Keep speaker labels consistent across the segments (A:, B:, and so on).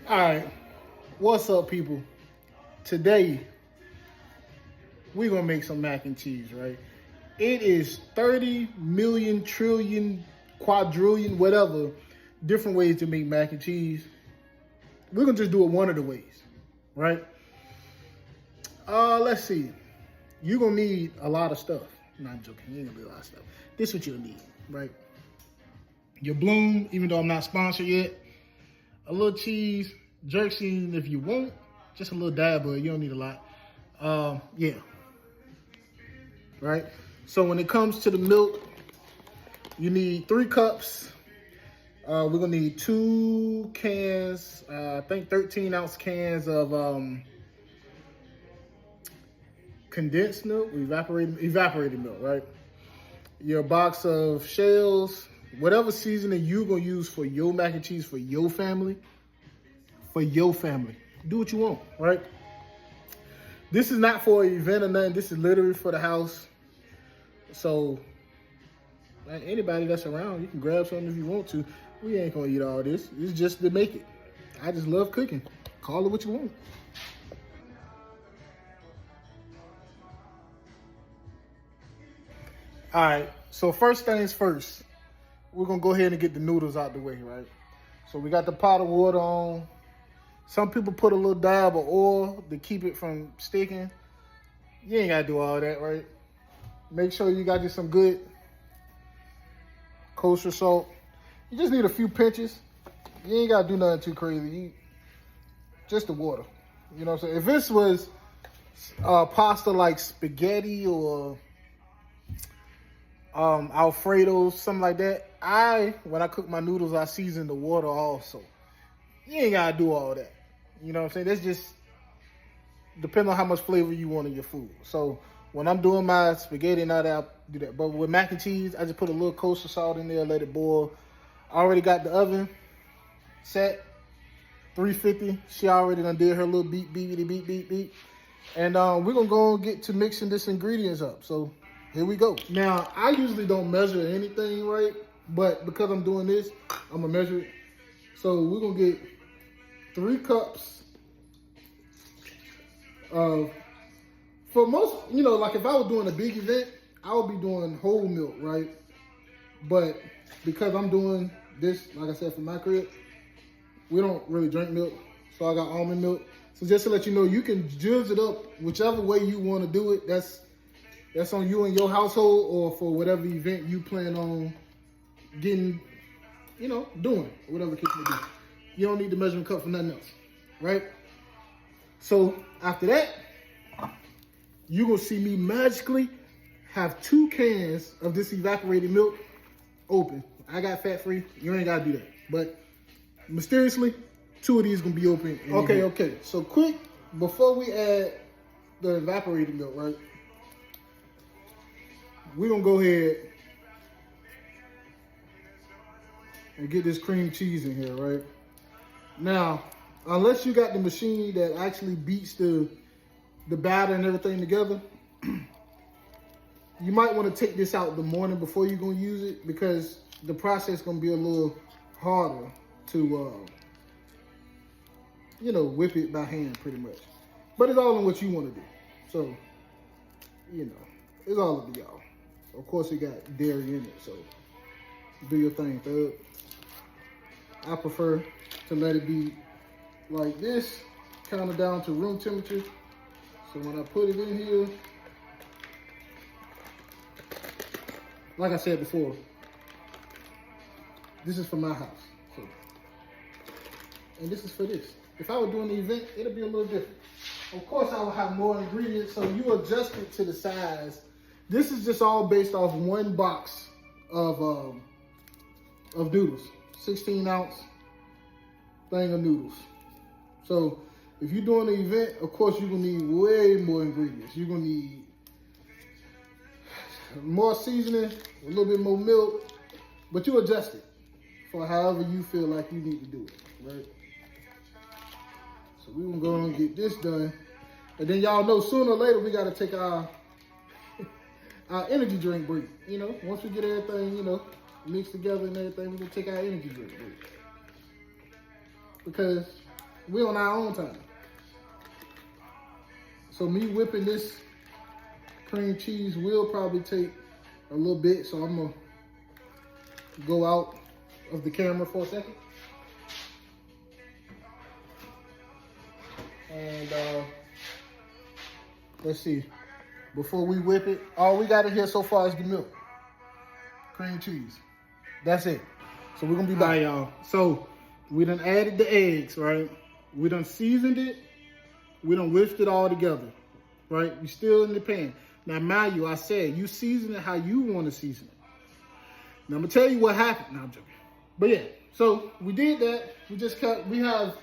A: All right, what's up, people? Today, we're gonna make some mac and cheese, right? It is 30 million, trillion, quadrillion, whatever, different ways to make mac and cheese. We're gonna just do it one of the ways, right? Let's see. You're gonna need a lot of stuff. Not joking, you ain't gonna need a lot of stuff. This is what you'll need, right? Your bloom, even though I'm not sponsored yet. A little cheese, jerk seasoning if you want, just a little dab of it. You don't need a lot. Yeah. Right? So when it comes to the milk, you need 3 cups. We're gonna need 2 cans, I think 13-ounce cans of condensed milk, evaporated milk, right? Your box of shells, whatever seasoning you're gonna use for your mac and cheese for your family. Do what you want, right? This is not for an event or nothing. This is literally for the house. So, like, anybody that's around, you can grab something if you want to. We ain't gonna eat all this. It's just to make it. I just love cooking. Call it what you want. All right, so first things first, we're gonna go ahead and get the noodles out the way, right? So we got the pot of water on. Some people put a little dab of oil to keep it from sticking. You ain't gotta do all that, right? Make sure you got just some good kosher salt. You just need a few pinches. You ain't gotta do nothing too crazy. Just the water. You know what I'm saying? If this was pasta like spaghetti or Alfredo, something like that, when I cook my noodles, I season the water also. You ain't gotta do all that. You know what I'm saying? That's just depends on how much flavor you want in your food. So when I'm doing my spaghetti, now that I do that. But with mac and cheese, I just put a little kosher salt in there, let it boil. I already got the oven set, 350. She already done did her little beep. And we're gonna go and get to mixing this ingredients up. So here we go. Now, I usually don't measure anything, right? But because I'm doing this, I'm gonna measure it. So we're gonna get 3 cups of, for most, like if I was doing a big event, I would be doing whole milk, right? But because I'm doing this, like I said, for my crib, we don't really drink milk. So I got almond milk. So just to let you know, you can judge it up whichever way you want to do it. That's on you and your household, or for whatever event you plan on getting, doing, whatever the case may be. You don't need the measuring cup for nothing else, right? So after that, you're gonna see me magically have 2 cans of this evaporated milk open. I got fat-free, you ain't gotta do that. But mysteriously, 2 of these gonna be open. Okay. So quick, before we add the evaporated milk, right? We're gonna go ahead and get this cream cheese in here, right? Now, unless you got the machine that actually beats the batter and everything together, you might want to take this out the morning before you're gonna use it, because the process is gonna be a little harder to, whip it by hand pretty much. But it's all in what you want to do. So, it's all up to y'all. Of course, it got dairy in it, so do your thing, thug. I prefer to let it be like this, kind of down to room temperature. So when I put it in here, like I said before, this is for my house. So, and this is for this. If I were doing the event, it'll be a little different. Of course, I will have more ingredients, so you adjust it to the size. This is just all based off 1 box of noodles, 16-ounce thing of noodles. So if you're doing an event, of course you're gonna need way more ingredients. You're gonna need more seasoning, a little bit more milk, but you adjust it for however you feel like you need to do it, right? So we're gonna go and get this done. And then y'all know sooner or later we gotta take our energy drink break. Once we get everything, mixed together and everything, we're gonna take our energy drink break. Because we on our own time. So me whipping this cream cheese will probably take a little bit. So I'm gonna go out of the camera for a second. And let's see. Before we whip it, all we got in here so far is the milk, cream cheese. That's it. So we're gonna be back, y'all. So we done added the eggs, right? We done seasoned it. We done whisked it all together, right? We still in the pan. Now, mind you, I said you season it how you want to season it. Now I'm gonna tell you what happened. No, I'm joking. But yeah, so we did that. We have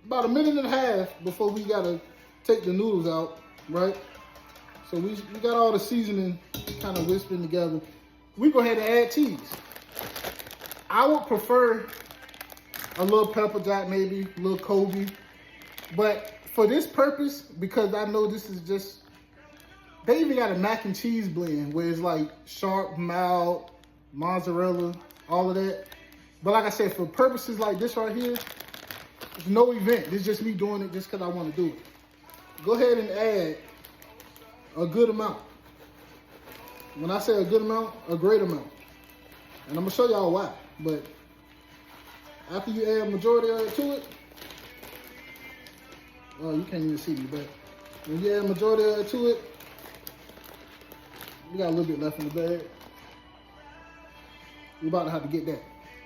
A: about a minute and a half before we gotta take the noodles out, right? So we got all the seasoning kind of whispering together. We go ahead and add cheese. I would prefer a little pepper jack, maybe a little Kobe. But for this purpose, because I know this is just, they even got a mac and cheese blend where it's like sharp, mild, mozzarella, all of that. But like I said, for purposes like this right here, it's no event. It's just me doing it just because I want to do it. Go ahead and add a good amount. When I say a good amount, a great amount. And I'm gonna show y'all why. But after you add majority of it to it, oh, you can't even see me, but when you add majority of it to it, we got a little bit left in the bag. We're about to have to get that.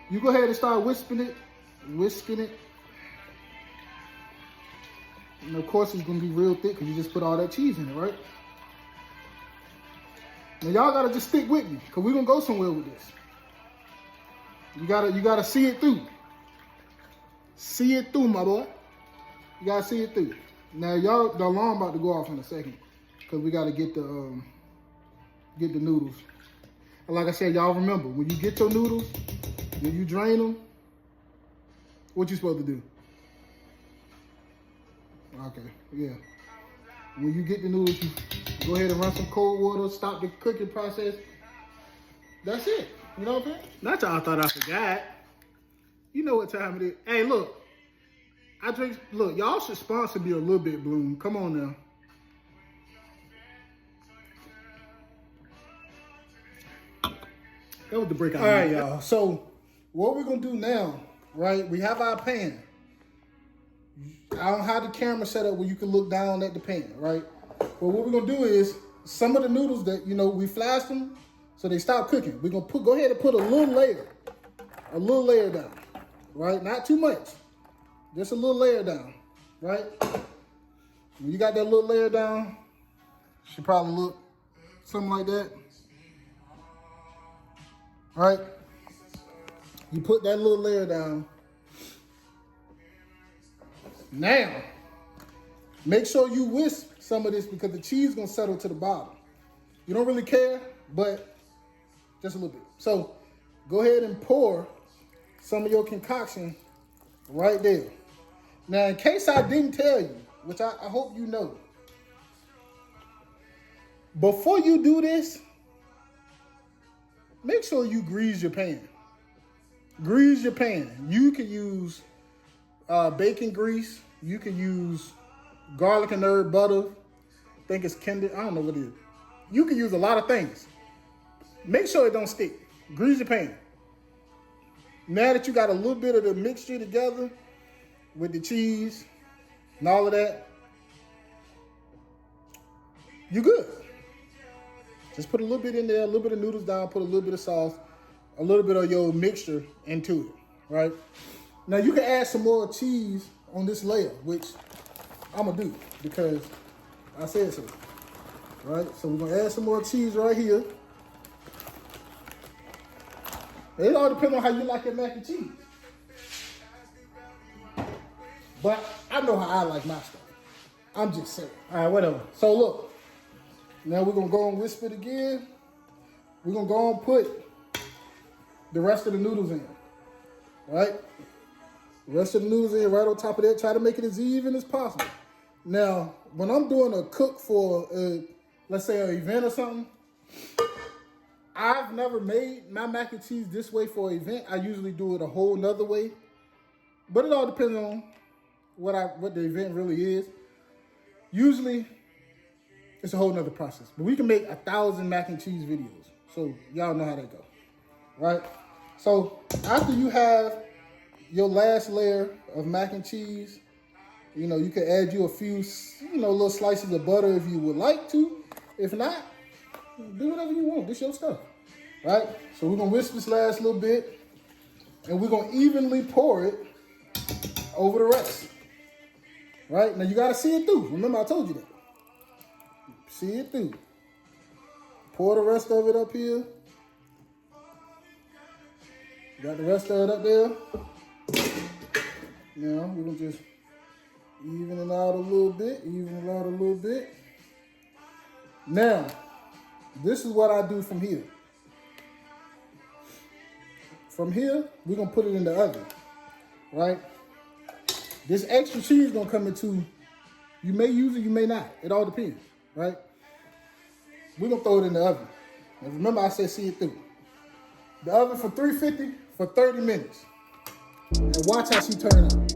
A: You go ahead and start whisking it. And of course it's gonna be real thick because you just put all that cheese in it, right? Now y'all gotta just stick with me because we're gonna go somewhere with this. You gotta see it through. See it through, my boy. You gotta see it through. Now y'all, the alarm about to go off in a second because we gotta get the noodles. And like I said, y'all remember when you get your noodles, when you drain them, what you supposed to do? Okay, yeah. When you get the noodles, you go ahead and run some cold water, stop the cooking process. That's it. You know what I'm saying? Not y'all thought I forgot. You know what time it is. Hey, look. Look, y'all should sponsor me a little bit, Bloom. Come on now. That was the breakout. All right, y'all. So what we're going to do now, right? We have our pan. I don't have the camera set up where you can look down at the pan, right? But what we're going to do is some of the noodles that, we flashed them so they stop cooking. We're going to go ahead and put a little layer down, right? Not too much. Just a little layer down, right? When you got that little layer down, should probably look something like that. All right? You put that little layer down. Now, make sure you whisk some of this because the cheese is going to settle to the bottom. You don't really care, but just a little bit. So, go ahead and pour some of your concoction right there. Now, in case I didn't tell you, which I hope you know, before you do this, make sure you grease your pan. Grease your pan. You can use bacon grease. You can use garlic and herb butter. I think it's Kinder. I don't know what it is. You can use a lot of things. Make sure it don't stick. Grease your pan. Now that you got a little bit of the mixture together with the cheese and all of that, you good. Just put a little bit in there, a little bit of noodles down, put a little bit of sauce, a little bit of your mixture into it, right? Now you can add some more cheese on this layer, which I'm gonna do because I said so, right? So we're gonna add some more cheese right here. It all depends on how you like your mac and cheese. But I know how I like my stuff. I'm just saying. All right, whatever. So look, now we're gonna go and whisper it again. We're gonna go and put the rest of the noodles in, right? The rest of the noodles in right on top of that. Try to make it as even as possible. Now, when I'm doing a cook for, let's say, an event or something, I've never made my mac and cheese this way for an event. I usually do it a whole nother way. But it all depends on what the event really is. Usually, it's a whole nother process. But we can make 1,000 mac and cheese videos. So y'all know how that go, right? So after you have your last layer of mac and cheese, you know, you can add you a few, you know, little slices of butter if you would like to. If not, do whatever you want. This your stuff, right? So we're gonna whisk this last little bit, and we're gonna evenly pour it over the rest, right? Now you gotta see it through. Remember, I told you that. See it through. Pour the rest of it up here. Got the rest of it up there. Now we're gonna just even it out a little bit, Now, this is what I do from here. From here, we're gonna put it in the oven, right? This extra cheese gonna come into, you may use it, you may not. It all depends, right? We're gonna throw it in the oven. And remember I said see it through. The oven for 350 for 30 minutes. And watch how she turn out.